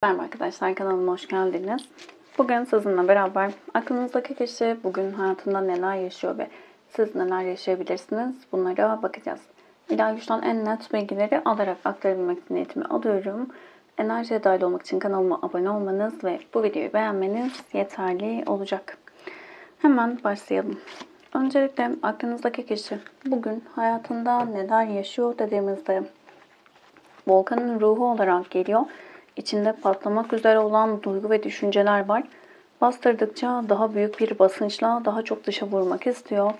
Merhaba arkadaşlar, kanalıma hoş geldiniz. Bugün sizinle beraber aklınızdaki kişi bugün hayatında neler yaşıyor ve siz neler yaşayabilirsiniz bunlara bakacağız. İlahi Güç'ten en net bilgileri alarak aktarabilmek niyetimi alıyorum. Enerjiye dahil olmak için kanalıma abone olmanız ve bu videoyu beğenmeniz yeterli olacak. Hemen başlayalım. Öncelikle aklınızdaki kişi bugün hayatında neler yaşıyor dediğimizde Volkan'ın ruhu olarak geliyor. İçinde patlamak üzere olan duygu ve düşünceler var. Bastırdıkça daha büyük bir basınçla daha çok dışa vurmak istiyor.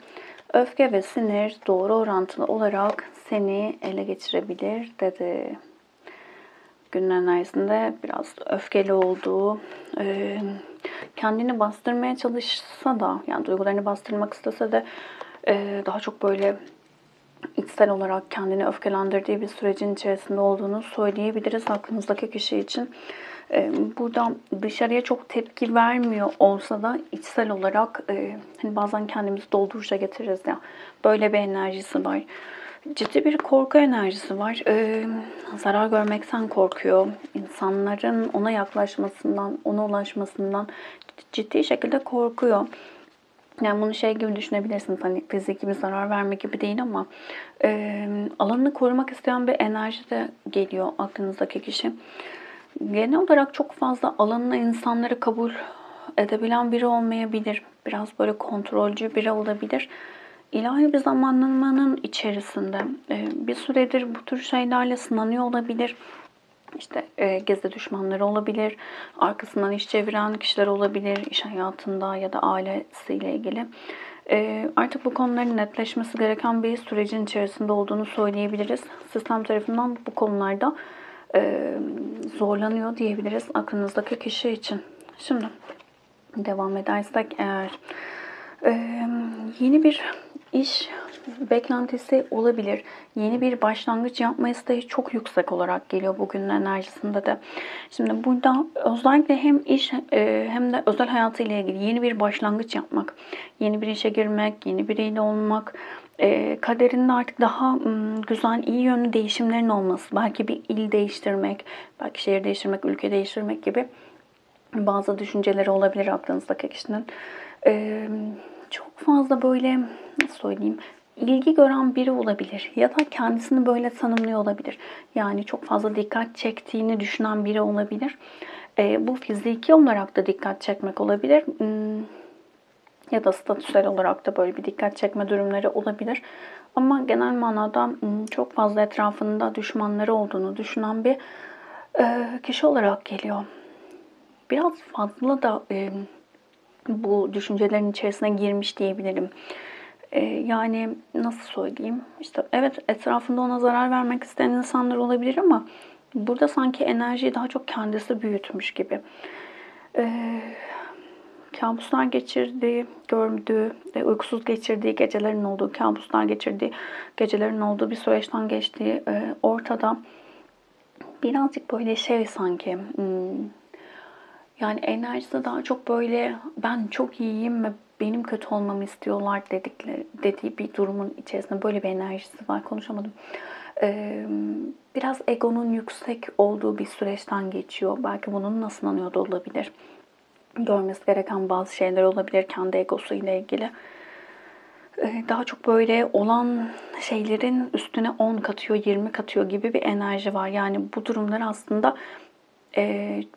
Öfke ve sinir doğru orantılı olarak seni ele geçirebilir dedi. Günün enerjisinde biraz öfkeli olduğu, kendini bastırmaya çalışsa da, yani duygularını bastırmak istese de daha çok böyle içsel olarak kendini öfkelendirdiği bir sürecin içerisinde olduğunu söyleyebiliriz aklınızdaki kişi için. Burada dışarıya çok tepki vermiyor olsa da içsel olarak hani bazen kendimizi dolduruşa getiririz ya. Böyle bir enerjisi var. Ciddi bir korku enerjisi var. Zarar görmekten korkuyor. İnsanların ona yaklaşmasından, ona ulaşmasından ciddi şekilde korkuyor. Yani bunu şey gibi düşünebilirsiniz, hani fiziki bir zarar verme gibi değil ama alanını korumak isteyen bir enerji de geliyor aklınızdaki kişi. Genel olarak çok fazla alanına insanları kabul edebilen biri olmayabilir. Biraz böyle kontrolcü biri olabilir. İlahi bir zamanlamanın içerisinde bir süredir bu tür şeylerle sınanıyor olabilir. İşte gizli düşmanları olabilir, arkasından iş çeviren kişiler olabilir, iş hayatında ya da ailesiyle ilgili. Artık bu konuların netleşmesi gereken bir sürecin içerisinde olduğunu söyleyebiliriz. Sistem tarafından bu konularda zorlanıyor diyebiliriz aklınızdaki kişi için. Şimdi devam edersek eğer yeni bir iş beklentisi olabilir. Yeni bir başlangıç yapma isteği çok yüksek olarak geliyor bugünün enerjisinde de. Şimdi burada özellikle hem iş hem de özel hayatıyla ilgili yeni bir başlangıç yapmak, yeni bir işe girmek, yeni biriyle olmak, kaderinde artık daha güzel, iyi yönlü değişimlerin olması, belki bir il değiştirmek, belki şehir değiştirmek, ülke değiştirmek gibi bazı düşünceleri olabilir aklınızdaki kişinin. Çok fazla böyle, nasıl söyleyeyim, ilgi gören biri olabilir ya da kendisini böyle tanımlıyor olabilir. Yani çok fazla dikkat çektiğini düşünen biri olabilir. Bu fiziki olarak da dikkat çekmek olabilir. Ya da statüsel olarak da böyle bir dikkat çekme durumları olabilir. Ama genel manada çok fazla etrafında düşmanları olduğunu düşünen bir kişi olarak geliyor. Biraz fazla da bu düşüncelerin içerisine girmiş diyebilirim. Yani nasıl söyleyeyim? İşte evet, etrafında ona zarar vermek isteyen insanlar olabilir ama burada sanki enerjiyi daha çok kendisi büyütmüş gibi. Kabuslar geçirdiği, gördüğü, uykusuz geçirdiği gecelerin olduğu, kabuslar geçirdiği gecelerin olduğu bir süreçten geçtiği ortada. Birazcık böyle şey sanki, yani enerjisi daha çok böyle ben çok iyiyim ve benim kötü olmamı istiyorlar dediği bir durumun içerisinde böyle bir enerjisi var. Konuşamadım. Biraz egonun yüksek olduğu bir süreçten geçiyor. Belki bununla sınanıyor da olabilir. Görmesi gereken bazı şeyler olabilir kendi egosu ile ilgili. Daha çok böyle olan şeylerin üstüne 10 katıyor, 20 katıyor gibi bir enerji var. Yani bu durumlar aslında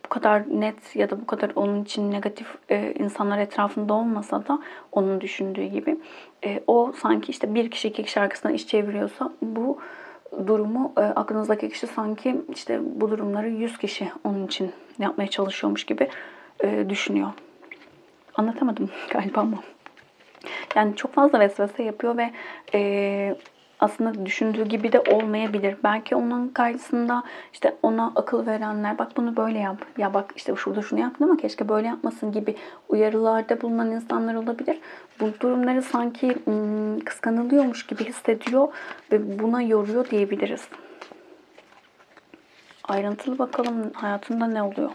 bu kadar net ya da bu kadar onun için negatif insanlar etrafında olmasa da onun düşündüğü gibi o sanki işte bir kişi iki kişi arkasından iş çeviriyorsa bu durumu aklınızdaki kişi sanki işte bu durumları 100 kişi onun için yapmaya çalışıyormuş gibi düşünüyor. Anlatamadım galiba ama. Yani çok fazla vesvese yapıyor ve aslında düşündüğü gibi de olmayabilir. Belki onun karşısında işte ona akıl verenler, bak bunu böyle yap, ya bak işte şurada şunu yaptın ama keşke böyle yapmasın gibi uyarılarda bulunan insanlar olabilir. Bu durumları sanki kıskanılıyormuş gibi hissediyor ve buna yoruyor diyebiliriz. Ayrıntılı bakalım hayatında ne oluyor.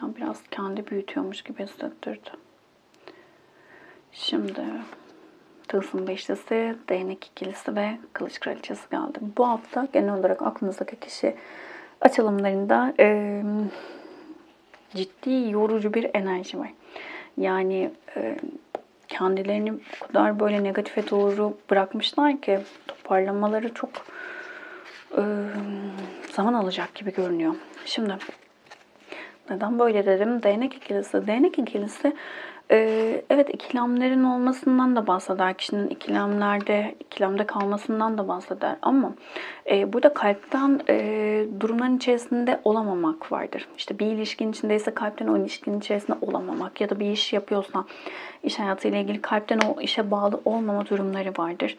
Ya biraz kendi büyütüyormuş gibi hissettirdi. Şimdi Tılsım beşlisi, değnek ikilisi ve kılıç kraliçesi geldi. Bu hafta genel olarak aklınızdaki kişi açılımlarında ciddi yorucu bir enerji var. Yani kendilerini bu kadar böyle negatife doğru bırakmışlar ki toparlamaları çok zaman alacak gibi görünüyor. Şimdi neden böyle dedim? Değnek ikilisi. Değnek ikilisi evet ikilemlerin olmasından da bahseder. Kişinin ikilemde kalmasından da bahseder. Ama burada kalpten durumların içerisinde olamamak vardır. İşte bir ilişkinin içindeyse kalpten o ilişkinin içerisinde olamamak ya da bir iş yapıyorsa iş hayatıyla ilgili kalpten o işe bağlı olmama durumları vardır.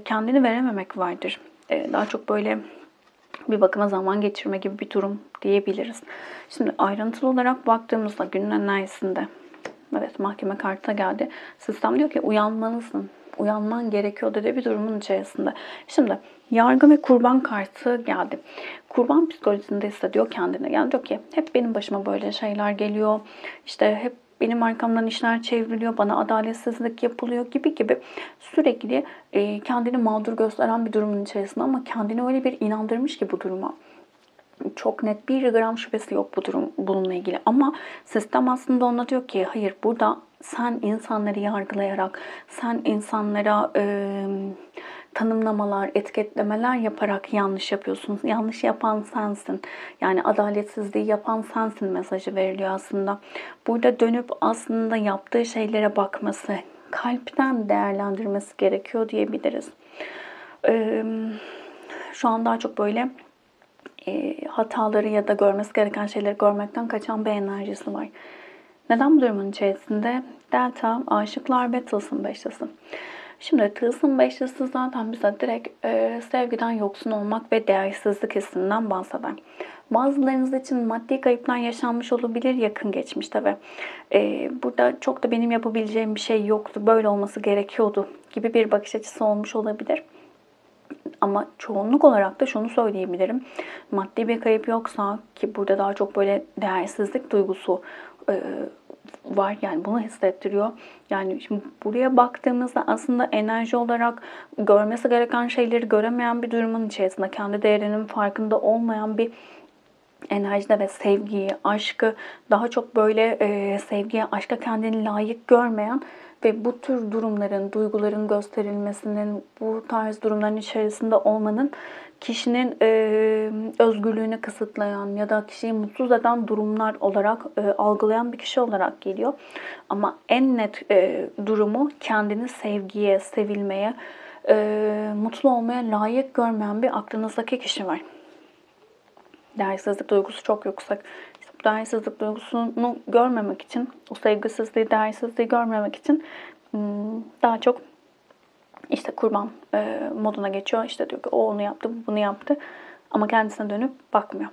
Kendini verememek vardır. Daha çok böyle bir bakıma zaman geçirme gibi bir durum diyebiliriz. Şimdi ayrıntılı olarak baktığımızda günün enerjisinde, evet mahkeme kartı geldi. Sistem diyor ki uyanmalısın, uyanman gerekiyor dedi bir durumun içerisinde. Şimdi yargı ve kurban kartı geldi. Kurban psikolojisinde hissediyor kendini. Yani diyor ki hep benim başıma böyle şeyler geliyor. İşte hep benim arkamdan işler çevriliyor, bana adaletsizlik yapılıyor gibi sürekli kendini mağdur gösteren bir durumun içerisinde ama kendini öyle bir inandırmış ki bu duruma. Çok net bir gram şüphesi yok bununla ilgili. Ama sistem aslında ona diyor ki hayır burada sen insanları yargılayarak, sen insanlara tanımlamalar, etiketlemeler yaparak yanlış yapıyorsun. Yanlış yapan sensin. Yani adaletsizliği yapan sensin mesajı veriliyor aslında. Burada dönüp aslında yaptığı şeylere bakması, kalpten değerlendirmesi gerekiyor diyebiliriz. Şu an daha çok böyle hataları ya da görmesi gereken şeyleri görmekten kaçan bir enerjisi var. Neden bu durumun içerisinde? Delta, aşıklar ve tılsım beşlisi. Şimdi tılsım beşlisi zaten bize direkt sevgiden yoksun olmak ve değersizlik hissinden bahseder. Bazılarınız için maddi kayıplar yaşanmış olabilir yakın geçmişte ve burada çok da benim yapabileceğim bir şey yoktu, böyle olması gerekiyordu gibi bir bakış açısı olmuş olabilir. Ama çoğunluk olarak da şunu söyleyebilirim. Maddi bir kayıp yoksa ki burada daha çok böyle değersizlik duygusu var. Yani bunu hissettiriyor. Yani şimdi buraya baktığımızda aslında enerji olarak görmesi gereken şeyleri göremeyen bir durumun içerisinde, kendi değerinin farkında olmayan bir enerjide ve sevgiyi, aşkı daha çok böyle sevgiye, aşka kendini layık görmeyen ve bu tür durumların, duyguların gösterilmesinin, bu tarz durumların içerisinde olmanın kişinin özgürlüğünü kısıtlayan ya da kişiyi mutsuz eden durumlar olarak algılayan bir kişi olarak geliyor. Ama en net durumu kendini sevgiye, sevilmeye, mutlu olmaya layık görmeyen bir aklınızdaki kişi var. Değersizlik duygusu çok yüksek. İşte bu değersizlik duygusunu görmemek için, o sevgisizliği, değersizliği görmemek için daha çok işte kurban moduna geçiyor. İşte diyor ki o onu yaptı, bu bunu yaptı. Ama kendisine dönüp bakmıyor.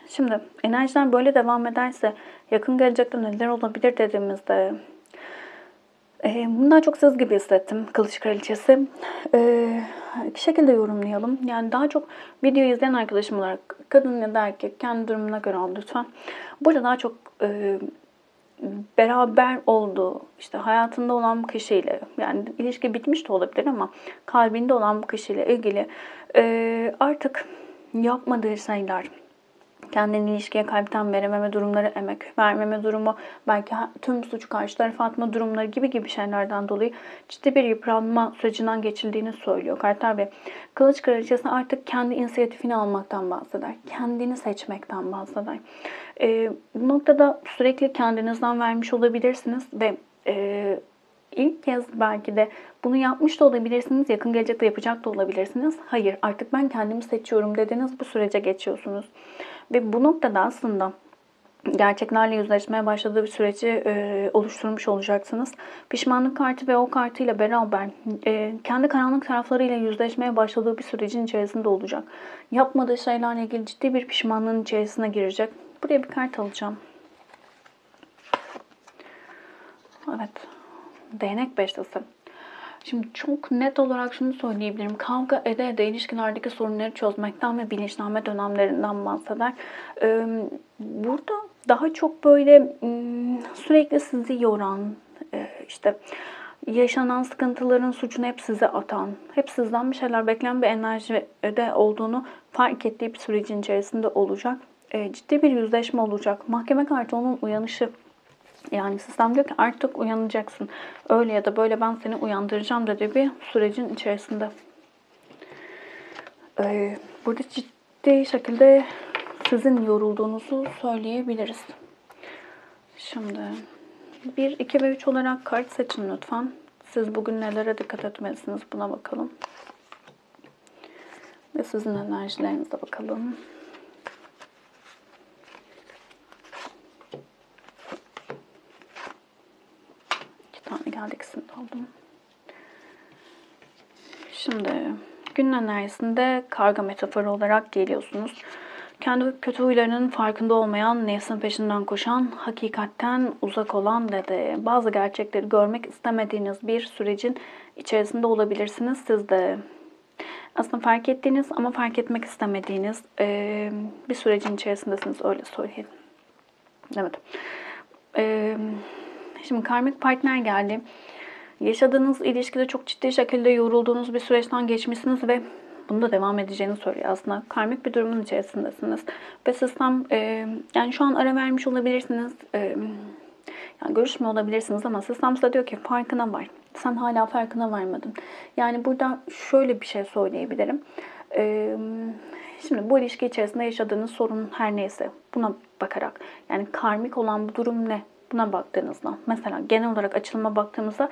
Şimdi enerjiler böyle devam ederse yakın gelecekte neler olabilir dediğimizde bundan çok söz gibi hissettim Kılıç Kraliçesi. İki şekilde yorumlayalım. Yani daha çok videoyu izleyen arkadaşım olarak kadın ya da erkek kendi durumuna göre al lütfen. Burada daha çok beraber olduğu, işte hayatında olan bu kişiyle, yani ilişki bitmiş de olabilir ama kalbinde olan bu kişiyle ilgili artık yapmadığı şeyler, kendini ilişkiye kalpten verememe durumları, emek vermeme durumu, belki tüm suçu karşı tarafa atma durumları gibi şeylerden dolayı ciddi bir yıpranma sürecinden geçildiğini söylüyor Kartal Bey. Kılıç Kraliçesi artık kendi inisiyatifini almaktan bahseder. Kendini seçmekten bahseder. Bu noktada sürekli kendinizden vermiş olabilirsiniz ve İlk kez belki de bunu yapmış da olabilirsiniz, yakın gelecekte yapacak da olabilirsiniz. Hayır, artık ben kendimi seçiyorum dediniz, bu sürece geçiyorsunuz. Ve bu noktada aslında gerçeklerle yüzleşmeye başladığı bir süreci oluşturmuş olacaksınız. Pişmanlık kartı ve o kartıyla beraber kendi karanlık taraflarıyla yüzleşmeye başladığı bir sürecin içerisinde olacak. Yapmadığı şeylerle ilgili ciddi bir pişmanlığın içerisine girecek. Buraya bir kart alacağım. Evet. Değnek beşlisi. Şimdi çok net olarak şunu söyleyebilirim. Kavga ede ilişkilerdeki sorunları çözmekten ve bilinçlenme dönemlerinden bahseder. Burada daha çok böyle sürekli sizi yoran, işte yaşanan sıkıntıların suçunu hep size atan, hep sizden bir şeyler bekleyen bir enerjide olduğunu fark ettiği bir sürecin içerisinde olacak. Ciddi bir yüzleşme olacak. Mahkeme kartı onun uyanışı. Yani sistem diyor ki artık uyanacaksın. Öyle ya da böyle ben seni uyandıracağım dediği bir sürecin içerisinde. Burada ciddi şekilde sizin yorulduğunuzu söyleyebiliriz. Şimdi 1, 2 ve 3 olarak kart seçin lütfen. Siz bugün nelere dikkat etmelisiniz buna bakalım. Ve sizin enerjilerinize bakalım. İki tane geldi, ikisini de aldım. Şimdi günün enerjisinde karga metaforu olarak geliyorsunuz. Kendi kötü huylarının farkında olmayan, nefsin peşinden koşan, hakikatten uzak olan ve bazı gerçekleri görmek istemediğiniz bir sürecin içerisinde olabilirsiniz siz de. Aslında fark ettiğiniz ama fark etmek istemediğiniz bir sürecin içerisindesiniz, öyle söyleyelim. Evet. Şimdi karmik partner geldi. Yaşadığınız ilişkide çok ciddi şekilde yorulduğunuz bir süreçten geçmişsiniz ve bunda devam edeceğini söylüyor aslında. Karmik bir durumun içerisindesiniz. Ve sistem, yani şu an ara vermiş olabilirsiniz. Yani görüşmüyor olabilirsiniz ama sistem size diyor ki farkına var. Sen hala farkına varmadın. Yani burada şöyle bir şey söyleyebilirim. Şimdi bu ilişki içerisinde yaşadığınız sorun her neyse buna bakarak, yani karmik olan bu durum ne? Buna baktığınızda, mesela genel olarak açılıma baktığımızda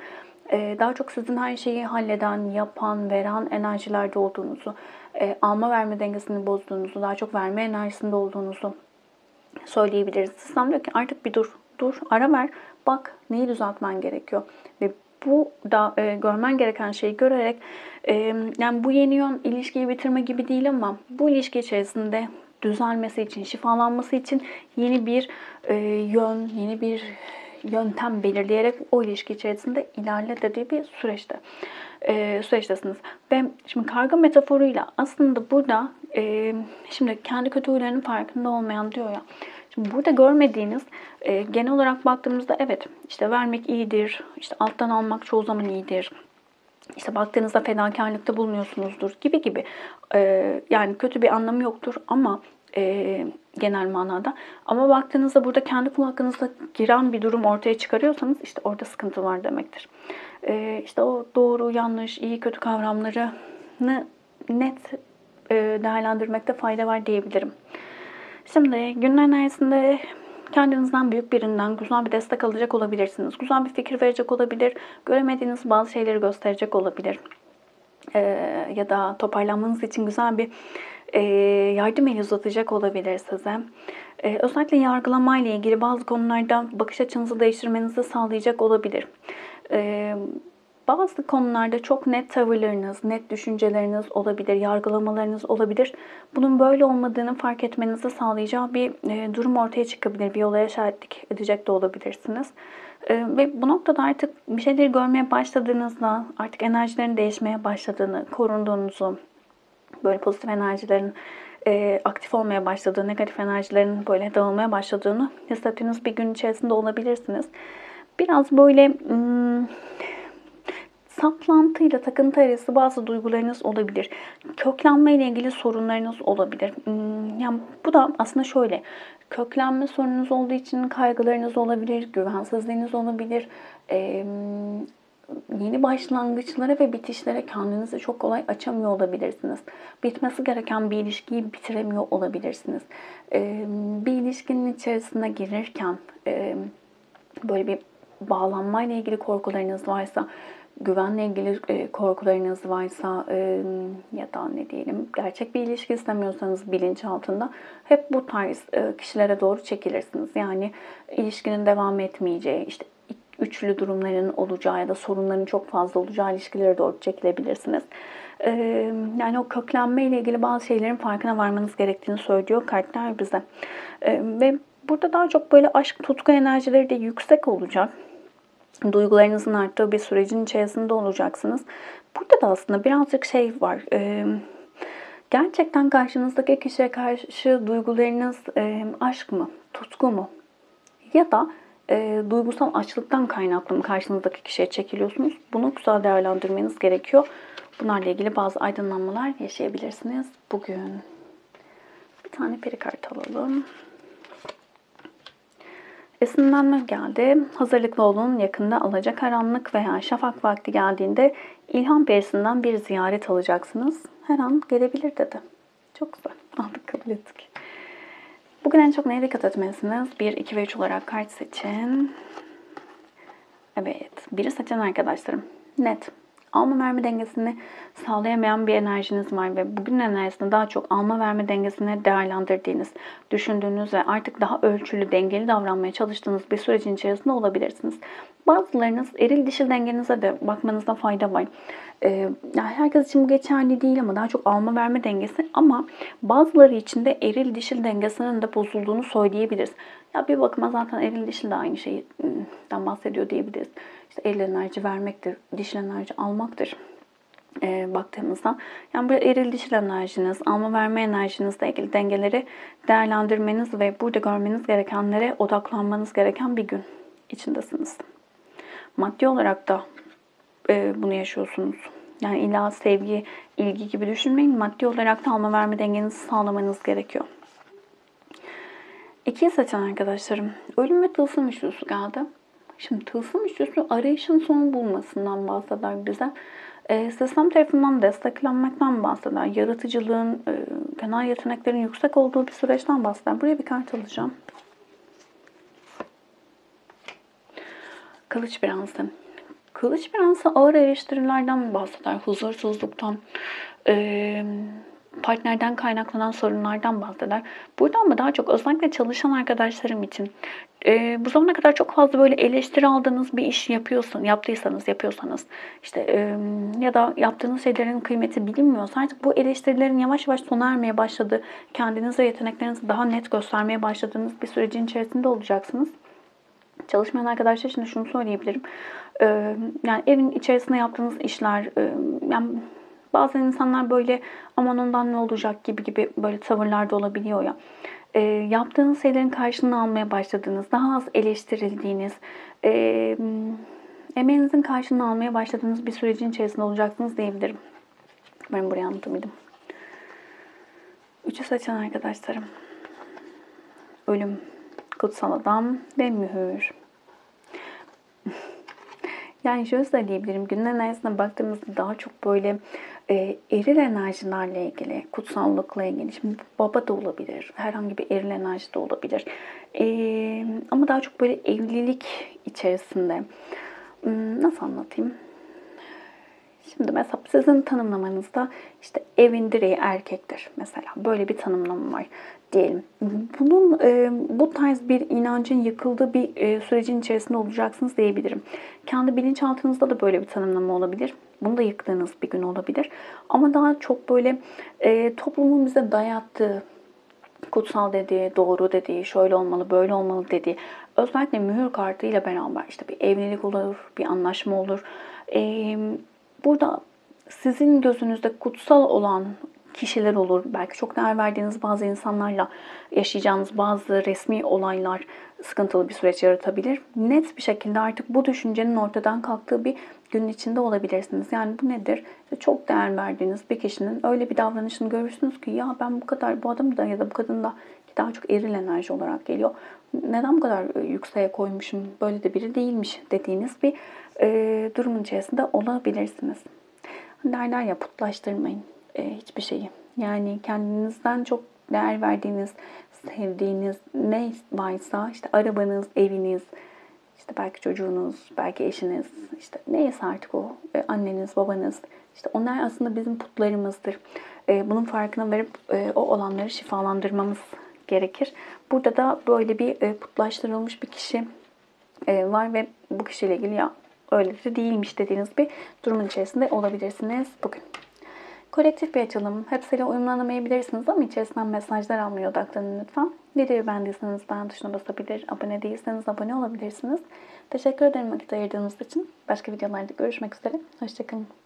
daha çok sizin her şeyi halleden, yapan, veren enerjilerde olduğunuzu, alma verme dengesini bozduğunuzu, daha çok verme enerjisinde olduğunuzu söyleyebiliriz. Sistem diyor ki artık bir dur, ara ver, bak neyi düzeltmen gerekiyor. Ve bu da görmen gereken şeyi görerek, yani bu yeni yön ilişkiyi bitirme gibi değil ama bu ilişki içerisinde düzelmesi için, şifalanması için yeni bir yön, yeni bir yöntem belirleyerek o ilişki içerisinde ilerle dediği bir süreçtesiniz. Ve şimdi karga metaforuyla aslında burada şimdi kendi kötü huylarının farkında olmayan diyor ya. Şimdi burada görmediğiniz, genel olarak baktığımızda evet işte vermek iyidir, işte alttan almak çoğu zaman iyidir. İşte baktığınızda fedakarlıkta bulunuyorsunuzdur gibi. Yani kötü bir anlamı yoktur ama genel manada. Ama baktığınızda burada kendi kul hakkınızda giren bir durum ortaya çıkarıyorsanız işte orada sıkıntı var demektir. İşte o doğru, yanlış, iyi, kötü kavramlarını net değerlendirmekte fayda var diyebilirim. Şimdi günün enerjisinde kendinizden büyük birinden güzel bir destek alacak olabilirsiniz. Güzel bir fikir verecek olabilir. Göremediğiniz bazı şeyleri gösterecek olabilir. Ya da toparlanmanız için güzel bir yardım eli uzatacak olabilir size. Özellikle yargılamayla ilgili bazı konularda bakış açınızı değiştirmenizi sağlayacak olabilir. Bazı konularda çok net tavırlarınız, net düşünceleriniz olabilir, yargılamalarınız olabilir. Bunun böyle olmadığını fark etmenizi sağlayacağı bir durum ortaya çıkabilir. Bir olaya şahitlik edecek de olabilirsiniz. Ve bu noktada artık bir şeyleri görmeye başladığınızda, artık enerjilerin değişmeye başladığını, korunduğunuzu, böyle pozitif enerjilerin aktif olmaya başladığı, negatif enerjilerin böyle dağılmaya başladığını hissettiğiniz bir gün içerisinde olabilirsiniz. Biraz böyle saplantıyla takıntı arası bazı duygularınız olabilir. Köklenme ile ilgili sorunlarınız olabilir. Yani bu da aslında şöyle. Köklenme sorununuz olduğu için kaygılarınız olabilir, güvensizliğiniz olabilir. Yeni başlangıçlara ve bitişlere kendinizi çok kolay açamıyor olabilirsiniz. Bitmesi gereken bir ilişkiyi bitiremiyor olabilirsiniz. Bir ilişkinin içerisine girirken böyle bir bağlanmayla ilgili korkularınız varsa, güvenle ilgili korkularınız varsa ya da ne diyelim gerçek bir ilişki istemiyorsanız bilinçaltında hep bu tarz kişilere doğru çekilirsiniz. Yani ilişkinin devam etmeyeceği, işte üçlü durumların olacağı ya da sorunların çok fazla olacağı ilişkilere doğru çekilebilirsiniz. Yani o köklenme ile ilgili bazı şeylerin farkına varmanız gerektiğini söylüyor kartlar bize. Ve burada daha çok böyle aşk, tutku enerjileri de yüksek olacak. Duygularınızın arttığı bir sürecin içerisinde olacaksınız. Burada da aslında birazcık şey var. Gerçekten karşınızdaki kişiye karşı duygularınız aşk mı, tutku mu? Ya da duygusal açlıktan kaynaklı mı karşınızdaki kişiye çekiliyorsunuz? Bunu güzel değerlendirmeniz gerekiyor. Bunlarla ilgili bazı aydınlanmalar yaşayabilirsiniz bugün. Bir tane peri kartı alalım. Esinlenme geldi. Hazırlıklı olun. Yakında alacakaranlık veya şafak vakti geldiğinde ilham perisinden bir ziyaret alacaksınız. Her an gelebilir dedi. Çok güzel. Aldık, kabul ettik. Bugün en çok neye dikkat etmelisiniz? 1, 2 ve 3 olarak kart seçin. Evet. Biri seçen arkadaşlarım. Net. Alma verme dengesini sağlayamayan bir enerjiniz var ve bugün enerjisinde daha çok alma verme dengesini değerlendirdiğiniz, düşündüğünüz ve artık daha ölçülü, dengeli davranmaya çalıştığınız bir sürecin içerisinde olabilirsiniz. Bazılarınız eril dişil dengenize de bakmanızda fayda var. Yani herkes için bu geçerli değil ama daha çok alma verme dengesi, ama bazıları için de eril dişil dengesinin de bozulduğunu söyleyebiliriz. Ya bir bakıma zaten eril dişil de aynı şeyden bahsediyor diyebiliriz. İşte eril enerji vermektir, dişil enerji almaktır. Baktığımızda. Yani bu eril dişil enerjiniz, alma verme enerjinizle ilgili dengeleri değerlendirmeniz ve burada görmeniz gerekenlere odaklanmanız gereken bir gün içindesiniz. Maddi olarak da bunu yaşıyorsunuz. Yani illa sevgi, ilgi gibi düşünmeyin. Maddi olarak da alma verme dengenizi sağlamanız gerekiyor. 2'yi seçen arkadaşlarım. Ölüm ve tılsım üçlüsü geldi. Şimdi tılsım üçlüsü arayışın son bulmasından bahseder bize. Sistem tarafından desteklenmekten bahseder. Yaratıcılığın, genel yeteneklerin yüksek olduğu bir süreçten bahseder. Buraya bir kart alacağım. Kılıç Prensi. Kılıç Prensi ağır eleştirilerden bahseder. Huzursuzluktan, partnerden kaynaklanan sorunlardan bahseder. Burada ama daha çok özellikle çalışan arkadaşlarım için bu zamana kadar çok fazla böyle eleştiri aldığınız bir iş yapıyorsanız işte ya da yaptığınız şeylerin kıymeti bilinmiyorsa artık bu eleştirilerin yavaş yavaş sona ermeye başladığı, kendinize yeteneklerinizi daha net göstermeye başladığınız bir sürecin içerisinde olacaksınız. Çalışmayan arkadaşlar için de şunu söyleyebilirim. Yani evin içerisinde yaptığınız işler, yani bazen insanlar böyle aman ondan ne olacak gibi böyle tavırlarda olabiliyor ya. Yaptığınız şeylerin karşılığını almaya başladığınız, daha az eleştirildiğiniz, emeğinizin karşılığını almaya başladığınız bir sürecin içerisinde olacaksınız diyebilirim. Ben buraya anlatabildim. 3'ü seçen arkadaşlarım. Ölüm, kutsal adam ve mühür. Yani şöyle söyleyebilirim, günün enerjisine baktığımızda daha çok böyle eril enerjilerle ilgili, kutsallıkla ilgili, şimdi baba da olabilir, herhangi bir eril enerji de olabilir. Ama daha çok böyle evlilik içerisinde, nasıl anlatayım? Şimdi mesela sizin tanımlamanızda işte evin direği erkektir mesela. Böyle bir tanımlama var diyelim. Bunun bu tarz bir inancın yıkıldığı bir sürecin içerisinde olacaksınız diyebilirim. Kendi bilinçaltınızda da böyle bir tanımlama olabilir. Bunu da yıktığınız bir gün olabilir. Ama daha çok böyle toplumun bize dayattığı, kutsal dediği, doğru dediği, şöyle olmalı, böyle olmalı dediği, özellikle mühür kartıyla beraber işte bir evlilik olur, bir anlaşma olur. Burada sizin gözünüzde kutsal olan kişiler olur. Belki çok değer verdiğiniz bazı insanlarla yaşayacağınız bazı resmi olaylar sıkıntılı bir süreç yaratabilir. Net bir şekilde artık bu düşüncenin ortadan kalktığı bir günün içinde olabilirsiniz. Yani bu nedir? Çok değer verdiğiniz bir kişinin öyle bir davranışını görürsünüz ki ya ben bu adamı da ya da bu kadını da, ki daha çok eril enerji olarak geliyor, neden bu kadar yükseğe koymuşum, böyle de biri değilmiş dediğiniz bir durumun içerisinde olabilirsiniz. Derler ya, putlaştırmayın hiçbir şeyi. Yani kendinizden çok değer verdiğiniz, sevdiğiniz ne varsa, işte arabanız, eviniz, işte belki çocuğunuz, belki eşiniz, işte neyse artık o, anneniz, babanız, işte onlar aslında bizim putlarımızdır. Bunun farkına varıp o olanları şifalandırmamız gerekir. Burada da böyle bir putlaştırılmış bir kişi var ve bu kişiyle ilgili ya öyle de değilmiş dediğiniz bir durumun içerisinde olabilirsiniz bugün. Kolektif bir açılım. Hepsiyle uyumlanamayabilirsiniz ama içerisinden mesajlar almaya odaklanın lütfen. Videoyu beğendiyseniz beğen tuşuna basabilir, abone değilseniz abone olabilirsiniz. Teşekkür ederim vakit ayırdığınız için. Başka videolarda görüşmek üzere. Hoşçakalın.